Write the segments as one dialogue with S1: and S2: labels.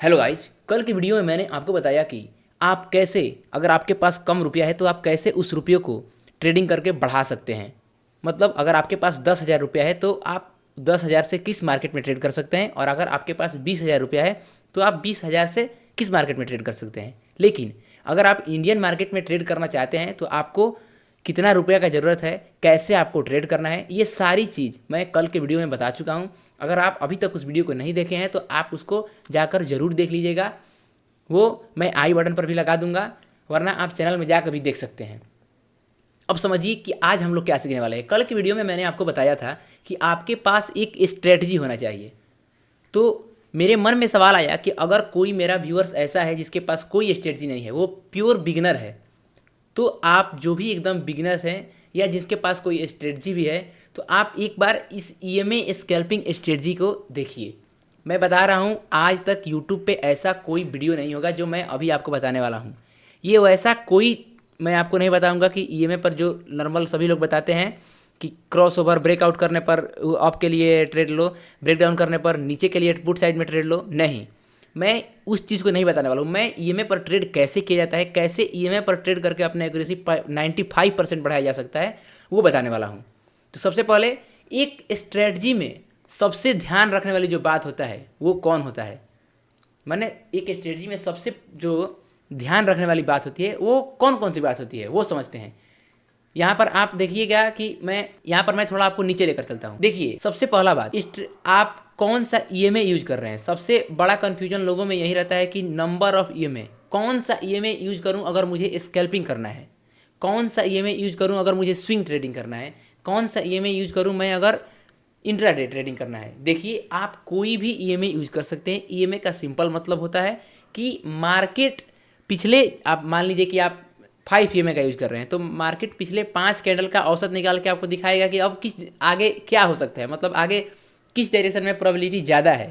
S1: Hello guys, कल की video में मैंने आपको बताया कि आप कैसे, अगर आपके पास कम रुपया है तो आप कैसे उस रुपये को ट्रेडिंग करके बढ़ा सकते हैं। मतलब अगर आपके पास 10,000 रुपया है तो आप 10,000 से किस मार्केट में ट्रेड कर सकते हैं, और अगर आपके पास 20,000 रुपया है तो आप 20,000 से किस मार्केट में ट्रेड कर सकते हैं। लेकिन अगर आप इंडियन मार्केट में ट्रेड करना चाहते हैं तो आपको कितना रुपया का ज़रूरत है, कैसे आपको ट्रेड करना है, ये सारी चीज़ मैं कल के वीडियो में बता चुका हूँ। अगर आप अभी तक उस वीडियो को नहीं देखे हैं तो आप उसको जाकर ज़रूर देख लीजिएगा। वो मैं आई बटन पर भी लगा दूंगा, वरना आप चैनल में जाकर भी देख सकते हैं। अब समझिए कि आज हम लोग क्या सीखने वाले हैं। कल की वीडियो में मैंने आपको बताया था कि आपके पास एक स्ट्रेटजी होना चाहिए। तो मेरे मन में सवाल आया कि अगर कोई मेरा व्यूअर्स ऐसा है जिसके पास कोई स्ट्रेटजी नहीं है, वो प्योर बिगिनर है, तो आप जो भी एकदम बिगिनर्स हैं या जिसके पास कोई स्ट्रेटजी भी है, तो आप एक बार इस ईएमए स्कैल्पिंग स्ट्रेटजी को देखिए। मैं बता रहा हूँ, आज तक यूट्यूब पे ऐसा कोई वीडियो नहीं होगा जो मैं अभी आपको बताने वाला हूँ। ये वैसा कोई मैं आपको नहीं बताऊँगा कि ईएमए पर जो नॉर्मल सभी लोग बताते हैं कि क्रॉस ओवर ब्रेकआउट करने पर अप के लिए ट्रेड लो, ब्रेक डाउन करने पर नीचे के लिए पुट साइड में ट्रेड लो। नहीं, मैं उस चीज़ को नहीं बताने वाला हूँ। मैं ईएमए पर ट्रेड कैसे किया जाता है, कैसे ईएमए पर ट्रेड करके अपने एक्यूरेसी 95% बढ़ाया जा सकता है, वो बताने वाला हूँ। तो सबसे पहले एक स्ट्रेटजी में सबसे ध्यान रखने वाली जो बात होता है वो कौन होता है, मैंने एक स्ट्रेटजी में सबसे जो ध्यान रखने वाली बात होती है वो कौन कौन सी बात होती है वो समझते हैं। यहाँ पर आप देखिएगा कि मैं थोड़ा आपको नीचे लेकर चलता हूँ। देखिए, सबसे पहला बात, आप कौन सा ईएमए यूज कर रहे हैं। सबसे बड़ा कंफ्यूजन लोगों में यही रहता है कि नंबर ऑफ ईएमए, कौन सा ईएमए यूज करूँ अगर मुझे स्कैल्पिंग करना है, कौन सा ईएमए यूज करूँ अगर मुझे स्विंग ट्रेडिंग करना है, कौन सा ईएमए यूज करूँ मैं अगर इंट्राडे ट्रेडिंग करना है। देखिए, आप कोई भी ईएमए यूज कर सकते हैं। ईएमए का सिंपल मतलब होता है कि मार्केट पिछले, आप मान लीजिए कि आप 5 ईएमए का यूज कर रहे हैं, तो मार्केट पिछले 5 कैंडल का औसत निकाल के आपको दिखाएगा कि अब किस आगे क्या हो सकता है, मतलब आगे किस डायरेक्शन में प्रोबेबिलिटी ज़्यादा है।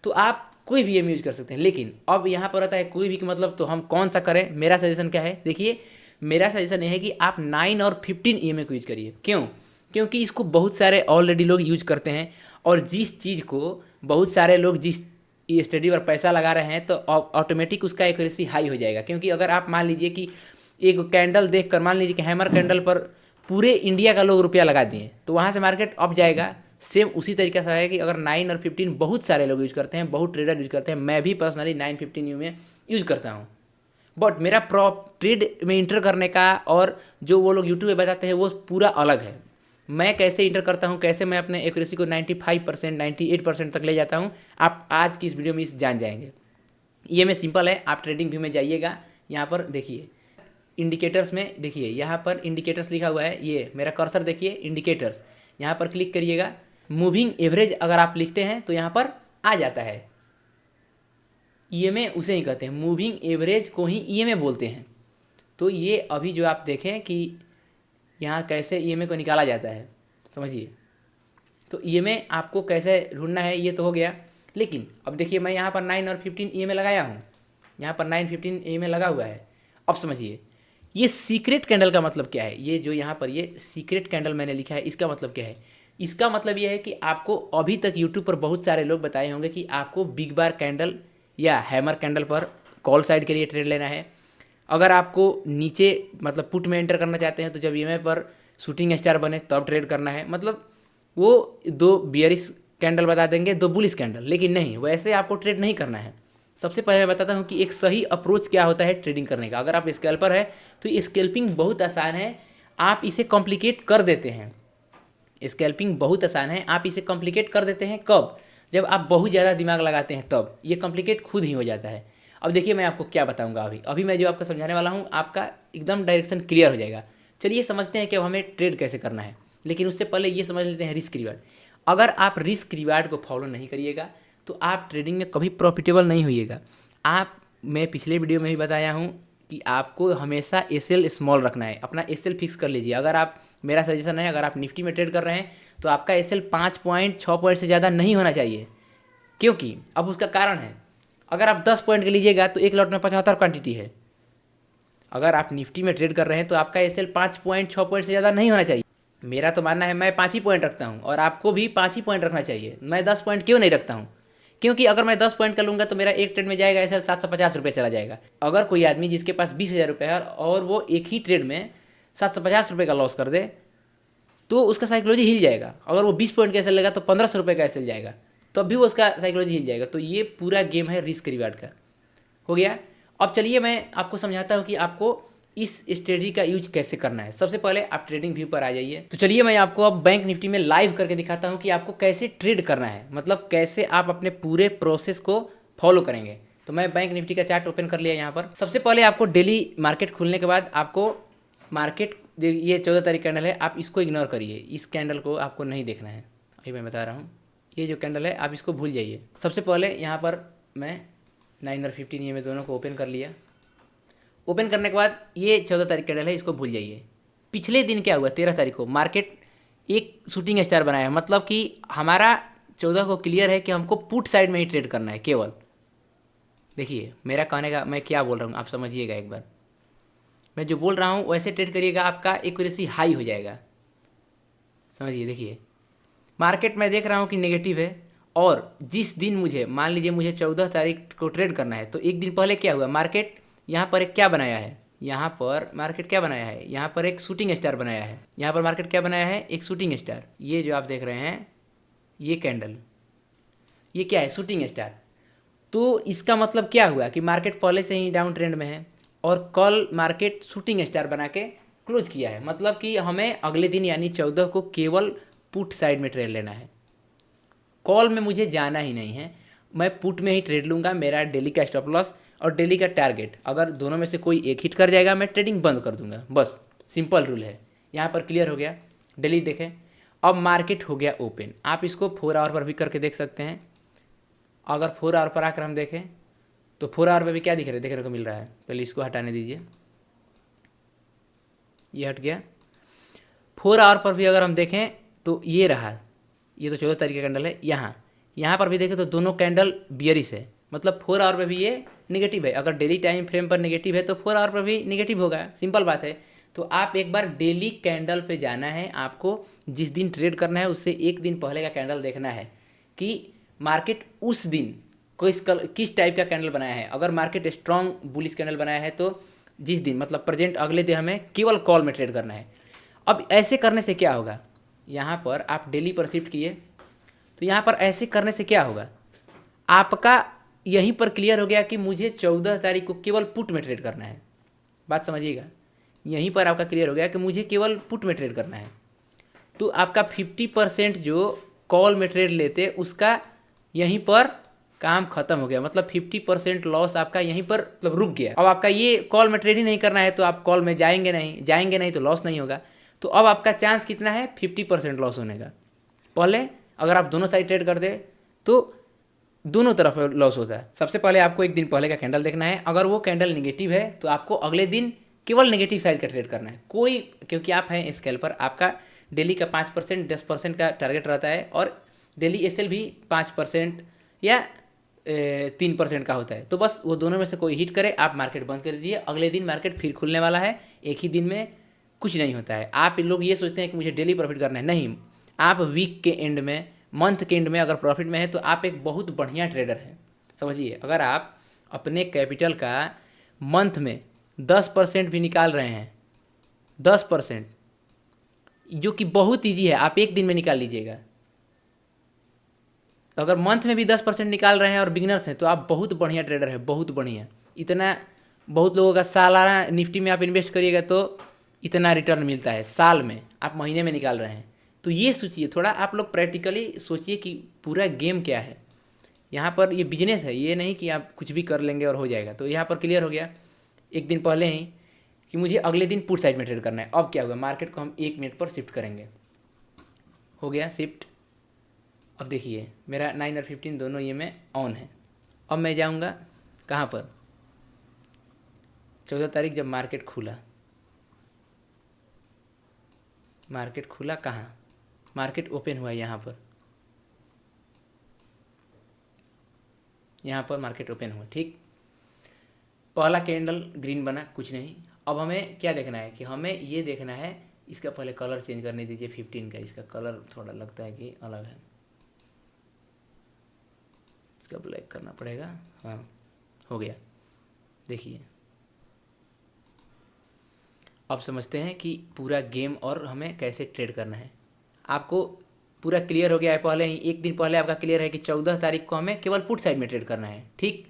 S1: तो आप कोई भी ईएमए यूज कर सकते हैं। लेकिन अब यहाँ पर आता है कोई भी, मतलब तो हम कौन सा करें। मेरा सजेशन क्या है, देखिए मेरा सजेशन ये है कि आप 9 और 15 ईएमए को यूज करिए। क्यों? क्योंकि इसको बहुत सारे ऑलरेडी लोग यूज करते हैं, और जिस चीज़ को बहुत सारे लोग जिस स्टडी पर पैसा लगा रहे हैं तो ऑटोमेटिक उसका एक्यूरेसी हाई हो जाएगा। क्योंकि अगर आप मान लीजिए कि एक कैंडल देखकर, मान लीजिए कि हैमर कैंडल पर पूरे इंडिया का लोग रुपया लगा दिए, तो वहाँ से मार्केट अप जाएगा। सेम उसी तरीके से है कि अगर 9 और 15 बहुत सारे लोग यूज करते हैं, बहुत ट्रेडर यूज करते हैं, मैं भी पर्सनली 9-15 यू में यूज करता हूँ। बट मेरा ट्रेड में इंटर करने का और जो वो लोग यूट्यूब पे बताते हैं वो पूरा अलग है। मैं कैसे इंटर करता हूँ, कैसे मैं अपने एक्यूरेसी को 95%, 98% तक ले जाता हूँ, आप आज की इस वीडियो में जान जाएंगे। ये में सिंपल है, आप ट्रेडिंग व्यू में जाइएगा। यहाँ पर देखिए इंडिकेटर्स में, देखिए यहाँ पर इंडिकेटर्स लिखा हुआ है, ये मेरा कर्सर देखिए इंडिकेटर्स, यहाँ पर क्लिक करिएगा। मूविंग एवरेज अगर आप लिखते हैं तो यहाँ पर आ जाता है। ईएमए उसे ही कहते हैं, मूविंग एवरेज को ही ईएमए बोलते हैं। तो ये अभी जो आप देखें कि यहाँ कैसे ईएमए को निकाला जाता है, समझिए। तो ईएमए आपको कैसे ढूंढना है ये तो हो गया। लेकिन अब देखिए मैं यहाँ पर 9 और 15 ईएमए लगाया हूँ, यहाँ पर 9-15 ईएमए लगा हुआ है। अब समझिए ये सीक्रेट कैंडल का मतलब क्या है। ये जो यहाँ पर ये सीक्रेट कैंडल मैंने लिखा है, इसका मतलब क्या है। इसका मतलब ये है कि आपको अभी तक यूट्यूब पर बहुत सारे लोग बताए होंगे कि आपको बिग बार कैंडल या हैमर कैंडल पर कॉल साइड के लिए ट्रेड लेना है। अगर आपको नीचे मतलब पुट में एंटर करना चाहते हैं तो जब ईएमए पर शूटिंग स्टार बने तब ट्रेड करना है। मतलब वो 2 बियरिश कैंडल बता देंगे, 2 बुलिश कैंडल, लेकिन नहीं, वैसे आपको ट्रेड नहीं करना है। सबसे पहले मैं बताता हूँ कि एक सही अप्रोच क्या होता है ट्रेडिंग करने का। अगर आप स्कैल्पर है तो स्कैल्पिंग बहुत आसान है, आप इसे कॉम्प्लिकेट कर देते हैं। स्कैल्पिंग बहुत आसान है, आप इसे कॉम्प्लिकेट कर देते हैं कब? जब आप बहुत ज़्यादा दिमाग लगाते हैं तब ये कॉम्प्लिकेट खुद ही हो जाता है। अब देखिए मैं आपको क्या बताऊंगा अभी मैं जो आपको समझाने वाला हूँ, आपका एकदम डायरेक्शन क्लियर हो जाएगा। चलिए समझते हैं कि अब हमें ट्रेड कैसे करना है। लेकिन उससे पहले ये समझ लेते हैं रिस्क रिवार्ड। अगर आप रिस्क रिवार्ड को फॉलो नहीं करिएगा तो आप ट्रेडिंग में कभी प्रॉफिटेबल नहीं होइएगा। आप, मैं पिछले वीडियो में भी बताया हूँ कि आपको हमेशा एसएल स्मॉल रखना है, अपना एसएल फिक्स कर लीजिए। अगर आप, मेरा सजेशन है, अगर आप निफ्टी में ट्रेड कर रहे हैं तो आपका एसएल 5 पॉइंट 6 पॉइंट से ज़्यादा नहीं होना चाहिए। क्योंकि अब उसका कारण है, अगर आप 10 पॉइंट के लीजिएगा तो एक लॉट में 75 क्वांटिटी है। अगर आप निफ्टी में ट्रेड कर रहे हैं तो आपका एसएल 5 पॉइंट 6 पॉइंट से ज़्यादा नहीं होना चाहिए। मेरा तो मानना है मैं 5 ही पॉइंट रखता हूँ और आपको भी 5 ही पॉइंट रखना चाहिए। मैं 10 पॉइंट क्यों नहीं रखता हूँ? क्योंकि अगर मैं 10 पॉइंट का लूँगा तो मेरा एक ट्रेड में जाएगा ऐसा 750 रुपये चला जाएगा। अगर कोई आदमी जिसके पास 20,000 रुपये है और वो एक ही ट्रेड में 750 रुपये का लॉस कर दे तो उसका साइकोलॉजी हिल जाएगा। अगर वो 20 पॉइंट का एसएल लेगा तो 1500 रुपये का एसएल जाएगा, तो भी वो उसका साइकोलॉजी हिल जाएगा। तो ये पूरा गेम है रिस्क रिवार्ड का। हो गया। अब चलिए मैं आपको समझाता हूँ कि आपको इस स्ट्रेटजी का यूज कैसे करना है। सबसे पहले आप ट्रेडिंग व्यू पर आ जाइए। तो चलिए मैं आपको अब बैंक निफ्टी में लाइव करके दिखाता हूँ कि आपको कैसे ट्रेड करना है, मतलब कैसे आप अपने पूरे प्रोसेस को फॉलो करेंगे। तो मैं बैंक निफ्टी का चार्ट ओपन कर लिया यहाँ पर। सबसे पहले आपको डेली मार्केट खुलने के बाद आपको मार्केट, ये 14 तारीख कैंडल है, आप इसको इग्नोर करिए, इस कैंडल को आपको नहीं देखना है। अभी मैं बता रहा हूँ, ये जो कैंडल है आप इसको भूल जाइए। सबसे पहले यहाँ पर मैं 9 और 15 ये मैं दोनों को ओपन कर लिया। ओपन करने के बाद ये 14 तारीख कैंडल है, इसको भूल जाइए। पिछले दिन क्या हुआ, 13 तारीख को मार्केट एक शूटिंग स्टार बनाया, मतलब कि हमारा 14 को क्लियर है कि हमको पुट साइड में ही ट्रेड करना है केवल। देखिए मेरा कहने का मैं क्या बोल रहा हूँ, आप समझिएगा एक बार। मैं जो बोल रहा हूँ वैसे ट्रेड करिएगा, आपका एक्यूरेसी हाई हो जाएगा। समझिए, देखिए मार्केट में देख रहा हूँ कि नेगेटिव है, और जिस दिन मुझे मान लीजिए मुझे 14 तारीख को ट्रेड करना है, तो एक दिन पहले क्या हुआ, मार्केट यहाँ पर एक क्या बनाया है, यहाँ पर मार्केट क्या बनाया है, यहाँ पर एक शूटिंग स्टार बनाया है। यहाँ पर मार्केट क्या बनाया है, एक शूटिंग स्टार। ये जो आप देख रहे हैं ये कैंडल, ये क्या है, शूटिंग स्टार। तो इसका मतलब क्या हुआ कि मार्केट पहले से ही डाउन ट्रेंड में है और कल मार्केट शूटिंग स्टार बना के क्लोज किया है। मतलब कि हमें अगले दिन यानी 14 को केवल पुट साइड में ट्रेड लेना है, कॉल में मुझे जाना ही नहीं है। मैं पुट में ही ट्रेड लूँगा। मेरा डेली का स्टॉप लॉस और डेली का टारगेट, अगर दोनों में से कोई एक हिट कर जाएगा मैं ट्रेडिंग बंद कर दूंगा, बस सिंपल रूल है। यहाँ पर क्लियर हो गया। डेली देखें, अब मार्केट हो गया ओपन। आप इसको 4 आवर पर भी करके देख सकते हैं। अगर 4 आवर पर आकर हम देखें तो 4 आवर पर भी क्या देखने को मिल रहा है। पहले इसको हटाने दीजिए, ये हट गया। 4 आवर पर भी अगर हम देखें तो ये रहा, ये तो 14 तारीख का कैंडल है। यहाँ पर भी देखें तो दोनों कैंडल बियरिश है, मतलब 4 आवर पर भी ये नेगेटिव है। अगर डेली टाइम फ्रेम पर नेगेटिव है तो 4 आवर पर भी नेगेटिव होगा, सिंपल बात है। तो आप एक बार डेली कैंडल पे जाना है। आपको जिस दिन ट्रेड करना है उससे एक दिन पहले का कैंडल देखना है कि मार्केट उस दिन किस टाइप का कैंडल बनाया है। अगर मार्केट स्ट्रॉन्ग बुलिश कैंडल बनाया है तो जिस दिन मतलब प्रेजेंट अगले दिन हमें केवल कॉल में ट्रेड करना है। अब ऐसे करने से क्या होगा, यहाँ पर आप डेली पर शिफ्ट किए तो यहाँ पर ऐसे करने से क्या होगा, आपका यहीं पर क्लियर हो गया कि मुझे 14 तारीख को केवल पुट में ट्रेड करना है। बात समझिएगा, यहीं पर आपका क्लियर हो गया कि मुझे केवल पुट में ट्रेड करना है। तो आपका 50% जो कॉल में ट्रेड लेते उसका यहीं पर काम खत्म हो गया, मतलब 50% लॉस आपका यहीं पर मतलब रुक गया। अब आपका ये कॉल में ट्रेड ही नहीं करना है तो आप कॉल में जाएंगे नहीं तो लॉस नहीं होगा। तो अब आपका चांस कितना है, 50% लॉस होने का। पहले अगर आप दोनों साइड ट्रेड कर दे तो दोनों तरफ लॉस होता है। सबसे पहले आपको एक दिन पहले का कैंडल देखना है। अगर वो कैंडल नेगेटिव है तो आपको अगले दिन केवल नेगेटिव साइड का ट्रेड करना है। कोई, क्योंकि आप हैं स्केल पर, आपका डेली का 5% 10% का टारगेट रहता है और डेली एसएल भी 5% या 3% का होता है। तो बस वो दोनों में से कोई हिट करे, आप मार्केट बंद कर दीजिए। अगले दिन मार्केट फिर खुलने वाला है। एक ही दिन में कुछ नहीं होता है। आप लोग ये सोचते हैं कि मुझे डेली प्रॉफिट करना है, नहीं। आप वीक के एंड में, मंथ के एंड में अगर प्रॉफिट में है तो आप एक बहुत बढ़िया ट्रेडर हैं। समझिए, अगर आप अपने कैपिटल का मंथ में 10% भी निकाल रहे हैं, 10%, जो कि बहुत ईजी है, आप एक दिन में निकाल लीजिएगा। अगर मंथ में भी 10% निकाल रहे हैं और बिगिनर्स हैं तो आप बहुत बढ़िया ट्रेडर हैं, बहुत बढ़िया। इतना बहुत लोगों का सालाना निफ्टी में आप इन्वेस्ट करिएगा तो इतना रिटर्न मिलता है साल में, आप महीने में निकाल रहे हैं। तो ये सोचिए, थोड़ा आप लोग प्रैक्टिकली सोचिए कि पूरा गेम क्या है। यहाँ पर ये बिजनेस है, ये नहीं कि आप कुछ भी कर लेंगे और हो जाएगा। तो यहाँ पर क्लियर हो गया एक दिन पहले ही कि मुझे अगले दिन पुट साइड में ट्रेड करना है। अब क्या होगा, मार्केट को हम 1 मिनट पर शिफ्ट करेंगे। हो गया शिफ्ट। अब देखिए मेरा 9 और 15 दोनों ये में ऑन है। अब मैं जाऊँगा कहाँ पर, 14 तारीख जब मार्केट खुला, मार्केट खुला कहाँ, मार्केट ओपन हुआ यहाँ पर, यहाँ पर मार्केट ओपन हुआ, ठीक। पहला कैंडल ग्रीन बना, कुछ नहीं। अब हमें क्या देखना है कि हमें ये देखना है, इसका पहले कलर चेंज करने दीजिए 15 का। इसका कलर थोड़ा लगता है कि अलग है। इसका ब्लैक करना पड़ेगा। हाँ, हो गया। देखिए अब समझते हैं कि पूरा गेम और हमें कैसे ट्रेड करना है। आपको पूरा क्लियर हो गया है पहले ही, एक दिन पहले आपका क्लियर है कि 14 तारीख को हमें केवल पुट साइड में ट्रेड करना है। ठीक,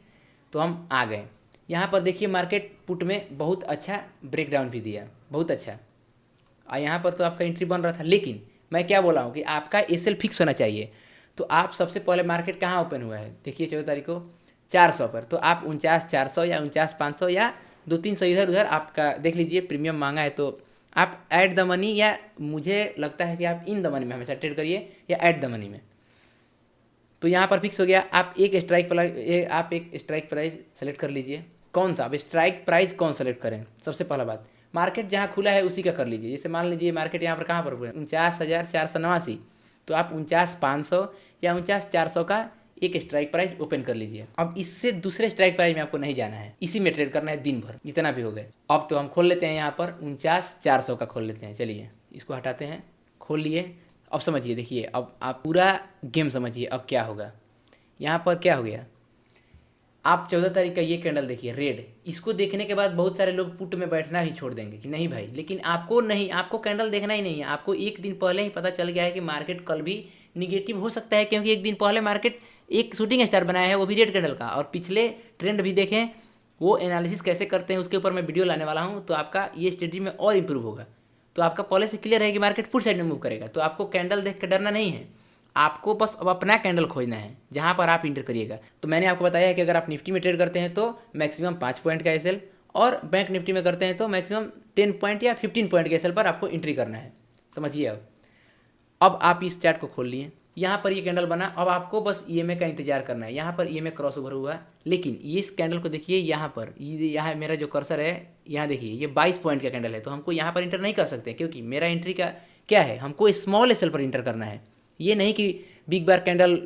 S1: तो हम आ गए यहाँ पर। देखिए मार्केट पुट में बहुत अच्छा ब्रेकडाउन भी दिया, बहुत अच्छा। और यहाँ पर तो आपका एंट्री बन रहा था, लेकिन मैं क्या बोला हूँ कि आपका एसएल फिक्स होना चाहिए। तो आप सबसे पहले मार्केट कहाँ ओपन हुआ है, देखिए 14 तारीख को 400 पर। तो आप 49,400 या 49,500 या 2-300 इधर उधर आपका देख लीजिए। प्रीमियम मांगा है तो आप ऐड द मनी, या मुझे लगता है कि आप इन द मनी में हमेशा ट्रेड करिए या ऐड द मनी में। तो यहाँ पर फिक्स हो गया। आप एक स्ट्राइक प्राइस सेलेक्ट कर लीजिए। कौन सा, अब स्ट्राइक प्राइस कौन सेलेक्ट करें, सबसे पहला बात मार्केट जहाँ खुला है उसी का कर लीजिए। जैसे मान लीजिए मार्केट यहाँ पर कहाँ पर हुआ है 49,489, तो आप 49,500 या 49,400 का एक स्ट्राइक प्राइस ओपन कर लीजिए। अब इससे दूसरे स्ट्राइक प्राइस में आपको नहीं जाना है, इसी में ट्रेड करना है दिन भर जितना भी हो गए। अब तो हम खोल लेते हैं यहाँ पर 49,400 का खोल लेते हैं। चलिए इसको हटाते हैं, खोल लिए। अब समझिए, देखिए अब आप पूरा गेम समझिए। अब क्या होगा, यहाँ पर क्या हो गया, आप 14 तारीख का ये कैंडल देखिए रेड। इसको देखने के बाद बहुत सारे लोग पुट में बैठना ही छोड़ देंगे कि नहीं भाई, लेकिन आपको नहीं, आपको कैंडल देखना ही नहीं है। आपको एक दिन पहले ही पता चल गया है कि मार्केट कल भी निगेटिव हो सकता है, क्योंकि एक दिन पहले मार्केट एक शूटिंग स्टार बनाया है, वो भी रेड कैंडल का। और पिछले ट्रेंड भी देखें, वो एनालिसिस कैसे करते हैं उसके ऊपर मैं वीडियो लाने वाला हूँ, तो आपका ये स्ट्रेटजी में और इंप्रूव होगा। तो आपका पहले से क्लियर है कि मार्केट पुट साइड में मूव करेगा। तो आपको कैंडल देख के डरना नहीं है, आपको बस अब अपना कैंडल खोजना है जहाँ पर आप इंटर करिएगा। तो मैंने आपको बताया है कि अगर आप निफ्टी में ट्रेड करते हैं तो मैक्सिमम 5 पॉइंट का एसएल, और बैंक निफ्टी में करते हैं तो मैक्सिमम 10 पॉइंट या 15 पॉइंट के एसएल पर आपको एंट्री करना है। समझिए। अब आप इस चार्ट को खोल लिए, यहाँ पर ये कैंडल बना। अब आपको बस ईएमए का इंतजार करना है। यहाँ पर ईएमए क्रॉस ओवर हुआ, लेकिन ये इस कैंडल को देखिए, यहाँ पर यहाँ मेरा जो कर्सर है यहाँ देखिए, ये 22 पॉइंट का कैंडल है। तो हमको यहाँ पर इंटर नहीं कर सकते, क्योंकि मेरा एंट्री का क्या है, हमको स्मॉल एसएल पर इंटर करना है। ये नहीं कि बिग बार कैंडल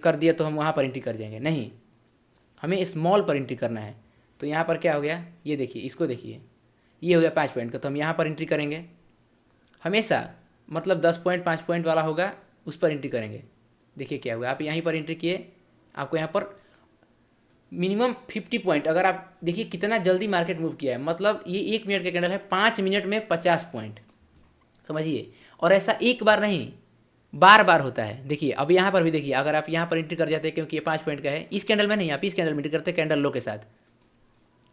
S1: कर दिया तो हम वहाँ पर एंट्री कर जाएंगे, नहीं, हमें स्मॉल पर एंट्री करना है। तो यहाँ पर क्या हो गया, ये देखिए, इसको देखिए, ये हो गया 5 पॉइंट का। तो हम यहाँ पर एंट्री करेंगे हमेशा, मतलब 10 पॉइंट 5 पॉइंट वाला होगा उस पर एंट्री करेंगे। देखिए क्या हुआ, आप यहीं पर एंट्री किए, आपको यहाँ पर मिनिमम 50 पॉइंट। अगर आप देखिए कितना जल्दी मार्केट मूव किया है, मतलब ये 1 मिनट का कैंडल है, 5 मिनट में 50 पॉइंट, समझिए। और ऐसा एक बार नहीं, बार बार होता है। देखिए अब यहाँ पर भी देखिए, अगर आप यहाँ पर एंट्री कर जाते हैं, क्योंकि ये 5 पॉइंट का है, इस कैंडल में नहीं, आप इस कैंडल में एंट्री करते हैं कैंडल लो के साथ।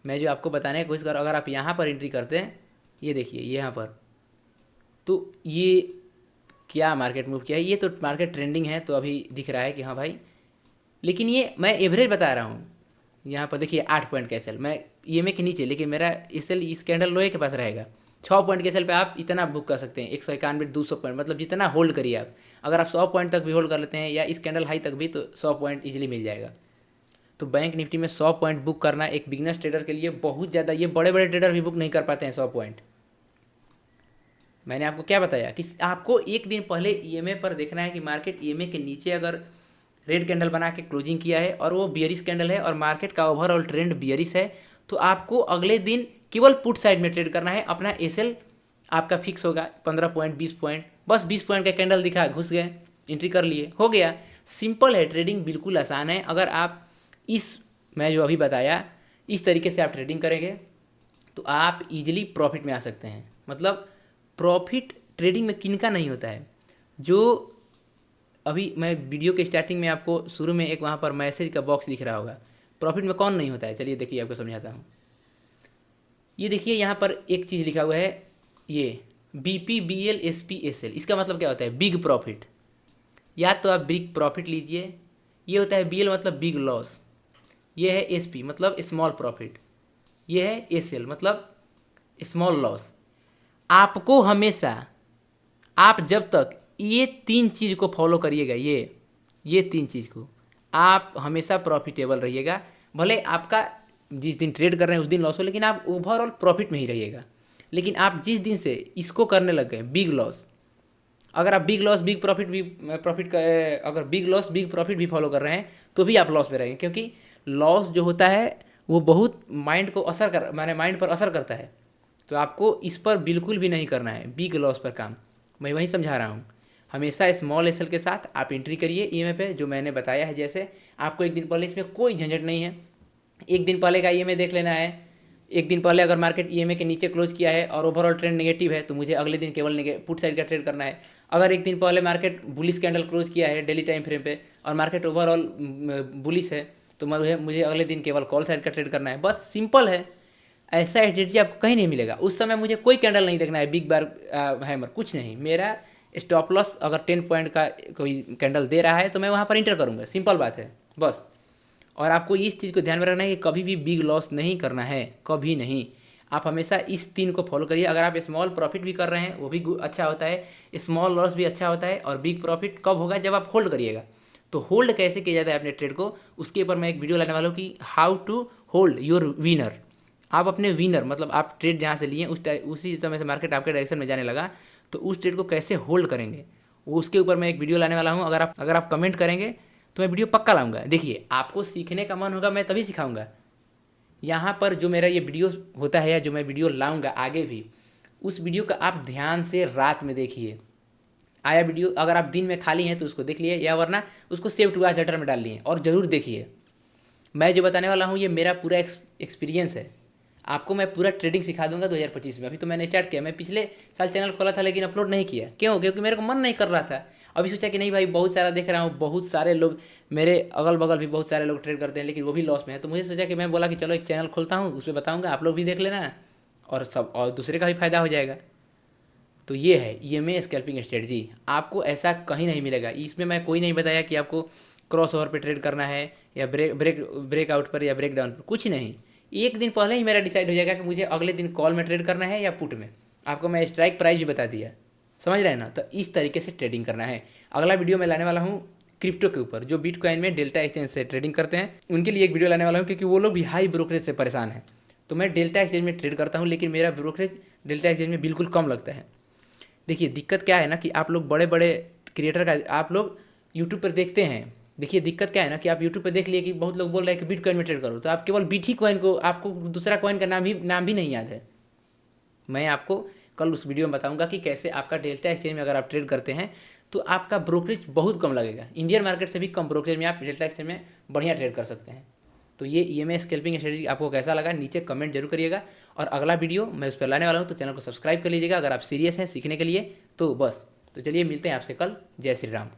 S1: मैं जो आपको बताने की कोशिश कर रहा हूँ, अगर आप यहाँ पर एंट्री करते हैं, ये देखिए यहाँ पर, तो ये क्या मार्केट मूव किया है, ये तो मार्केट ट्रेंडिंग है, तो अभी दिख रहा है कि हाँ भाई, लेकिन ये मैं एवरेज बता रहा हूँ। यहाँ पर देखिए 8 पॉइंट का एसएल, मैं ईएमए के नीचे, लेकिन मेरा एसएल इस कैंडल लोए के पास रहेगा। 6 पॉइंट के एसएल पे आप इतना बुक कर सकते हैं, 191 200 पॉइंट, मतलब जितना होल्ड करिए आप। अगर आप 100 पॉइंट तक भी होल्ड कर लेते हैं, या इस कैंडल हाई तक भी, तो 100 पॉइंट इजीली मिल जाएगा। तो बैंक निफ्टी में 100 पॉइंट बुक करना एक बिगनर्स ट्रेडर के लिए बहुत ज़्यादा, ये बड़े बड़े ट्रेडर भी बुक नहीं कर पाते हैं 100 पॉइंट। मैंने आपको क्या बताया कि आपको एक दिन पहले ईएमए पर देखना है कि मार्केट ईएमए के नीचे अगर रेड कैंडल बना के क्लोजिंग किया है और वो बियरिश कैंडल है और मार्केट का ओवरऑल ट्रेंड बियरिश है, तो आपको अगले दिन केवल पुट साइड में ट्रेड करना है। अपना एसएल आपका फिक्स होगा 15 पॉइंट 20 पॉइंट, बस 20 पॉइंट का कैंडल दिखा, घुस गए, एंट्री कर लिए, हो गया। सिंपल है, ट्रेडिंग बिल्कुल आसान है। अगर आप इस मैं जो अभी बताया इस तरीके से आप ट्रेडिंग करेंगे तो आप इजीली प्रॉफिट में आ सकते हैं। मतलब प्रॉफिट ट्रेडिंग में किनका नहीं होता है, जो अभी मैं वीडियो के स्टार्टिंग में आपको शुरू में एक वहाँ पर मैसेज का बॉक्स दिख रहा होगा, प्रॉफिट में कौन नहीं होता है। चलिए देखिए आपको समझाता हूँ। ये देखिए यहाँ पर एक चीज़ लिखा हुआ है, ये BPBL SPSL, इसका मतलब क्या होता है, बिग प्रॉफिट। या तो आप बिग प्रॉफिट लीजिए, ये होता है BL मतलब बिग लॉस, ये है SP मतलब स्मॉल प्रॉफिट, ये है SL मतलब स्मॉल लॉस। आपको हमेशा, आप जब तक ये 3 चीज़ को फॉलो करिएगा, ये 3 चीज़ को, आप हमेशा प्रॉफिटेबल रहिएगा। भले आपका जिस दिन ट्रेड कर रहे हैं उस दिन लॉस हो, लेकिन आप ओवरऑल प्रॉफिट में ही रहिएगा। लेकिन आप जिस दिन से इसको करने लग गए बिग लॉस, अगर आप बिग लॉस बिग प्रॉफिट भी अगर बिग लॉस बिग प्रॉफिट भी फॉलो कर रहे हैं तो भी आप लॉस में रहेंगे, क्योंकि लॉस जो होता है वो बहुत माइंड को माइंड पर असर करता है। तो आपको इस पर बिल्कुल भी नहीं करना है, बिग लॉस पर काम। मैं वही समझा रहा हूँ, हमेशा स्मॉल एस एल के साथ आप एंट्री करिए ईएमए पे, जो मैंने बताया है। जैसे आपको एक दिन पहले इसमें कोई झंझट नहीं है, एक दिन पहले का ईएमए देख लेना है। एक दिन पहले अगर मार्केट ईएमए के नीचे क्लोज किया है और ओवरऑल ट्रेंड नेगेटिव है तो मुझे अगले दिन केवल पुट साइड का ट्रेड करना है। अगर एक दिन पहले मार्केट बुलिश कैंडल क्लोज किया है डेली टाइम फ्रेम पे और मार्केट ओवरऑल बुलिश है तो मुझे अगले दिन केवल कॉल साइड का ट्रेड करना है। बस सिंपल है। ऐसा स्ट्रेटजी आपको कहीं नहीं मिलेगा। उस समय मुझे कोई कैंडल नहीं देखना है, बिग बार हैमर कुछ नहीं। मेरा स्टॉप लॉस अगर 10 पॉइंट का कोई कैंडल दे रहा है तो मैं वहाँ पर इंटर करूँगा, सिंपल बात है बस। और आपको इस चीज़ को ध्यान में रखना है कि कभी भी बिग लॉस नहीं करना है, कभी नहीं। आप हमेशा इस 3 को फॉलो करिए। अगर आप स्मॉल प्रॉफिट भी कर रहे हैं वो भी अच्छा होता है, स्मॉल लॉस भी अच्छा होता है। और बिग प्रॉफिट कब होगा, जब आप होल्ड करिएगा। तो होल्ड कैसे किया जाता है अपने ट्रेड को, उसके ऊपर मैं एक वीडियो लाने वाला हूँ कि how to hold your winner. आप अपने विनर मतलब आप ट्रेड जहाँ से लिए उसी समय से मार्केट आपके डायरेक्शन में जाने लगा तो उस ट्रेड को कैसे होल्ड करेंगे, वो उसके ऊपर मैं एक वीडियो लाने वाला हूँ। अगर आप कमेंट करेंगे तो मैं वीडियो पक्का लाऊंगा। देखिए, आपको सीखने का मन होगा मैं तभी सिखाऊंगा। यहाँ पर जो मेरा ये वीडियो होता है या जो मैं वीडियो लाऊंगा आगे भी, उस वीडियो का आप ध्यान से रात में देखिए। आया वीडियो, अगर आप दिन में खाली हैं तो उसको देख लिए, या वरना उसको सेव टू वॉच लेटर में डाल लिए और ज़रूर देखिए। मैं जो बताने वाला हूँ ये मेरा पूरा एक्सपीरियंस है। आपको मैं पूरा ट्रेडिंग सिखा दूंगा 2025 में। अभी तो मैंने स्टार्ट किया, मैं पिछले साल चैनल खोला था लेकिन अपलोड नहीं किया। क्यों? क्योंकि मेरे को मन नहीं कर रहा था। अभी सोचा कि नहीं भाई, बहुत सारा देख रहा हूँ, बहुत सारे लोग मेरे अगल बगल भी बहुत सारे लोग ट्रेड करते हैं लेकिन वो भी लॉस में है। तो मुझे सोचा कि मैं बोला कि चलो एक चैनल खोलता हूँ, उस पर बताऊँगा, आप लोग भी देख लेना और दूसरे का भी फायदा हो जाएगा। तो ये है ईएमए स्कैल्पिंग स्ट्रेटजी। आपको ऐसा कहीं नहीं मिलेगा। इसमें मैं कोई नहीं बताया कि आपको क्रॉस ओवर पर ट्रेड करना है या ब्रेकआउट पर या ब्रेक डाउन पर, कुछ नहीं। एक दिन पहले ही मेरा डिसाइड हो जाएगा कि मुझे अगले दिन कॉल में ट्रेड करना है या पुट में। आपको मैं स्ट्राइक प्राइस भी बता दिया, समझ रहे हैं ना। तो इस तरीके से ट्रेडिंग करना है। अगला वीडियो मैं लाने वाला हूँ क्रिप्टो के ऊपर, जो बिटकॉइन में डेल्टा एक्सचेंज से ट्रेडिंग करते हैं उनके लिए एक वीडियो लाने वाला हूँ, क्योंकि वो लोग भी हाई ब्रोकरेज से परेशान हैं। तो मैं डेल्टा एक्सचेंज में ट्रेड करता हूँ लेकिन मेरा ब्रोकरेज डेल्टा एक्सचेंज में बिल्कुल कम लगता है। देखिए, दिक्कत क्या है ना कि आप लोग बड़े बड़े क्रिएटर का आप लोग यूट्यूब पर देखते हैं। देखिए, दिक्कत क्या है ना कि आप यूट्यूब पर देख लिए कि बहुत लोग बोल रहे हैं कि बिटकॉइन में ट्रेड करो, तो आप केवल बीटी कॉइन को, आपको दूसरा कॉइन का नाम भी नहीं याद है। मैं आपको कल उस वीडियो में बताऊंगा कि कैसे आपका डेल्टा एक्सचेंज में अगर आप ट्रेड करते हैं तो आपका ब्रोकरेज बहुत कम लगेगा। इंडियन मार्केट से भी कम ब्रोकरेज में आप डेल्टा एक्सचेंज में बढ़िया ट्रेड कर सकते हैं। तो ये ईएमए स्कैल्पिंग स्ट्रेटजी आपको कैसा लगा नीचे कमेंट जरूर करिएगा। और अगला वीडियो मैं उस पर लाने वाला हूँ, तो चैनल को सब्सक्राइब कर लीजिएगा अगर आप सीरियस हैं सीखने के लिए। तो बस, तो चलिए मिलते हैं आपसे कल। जय श्री राम।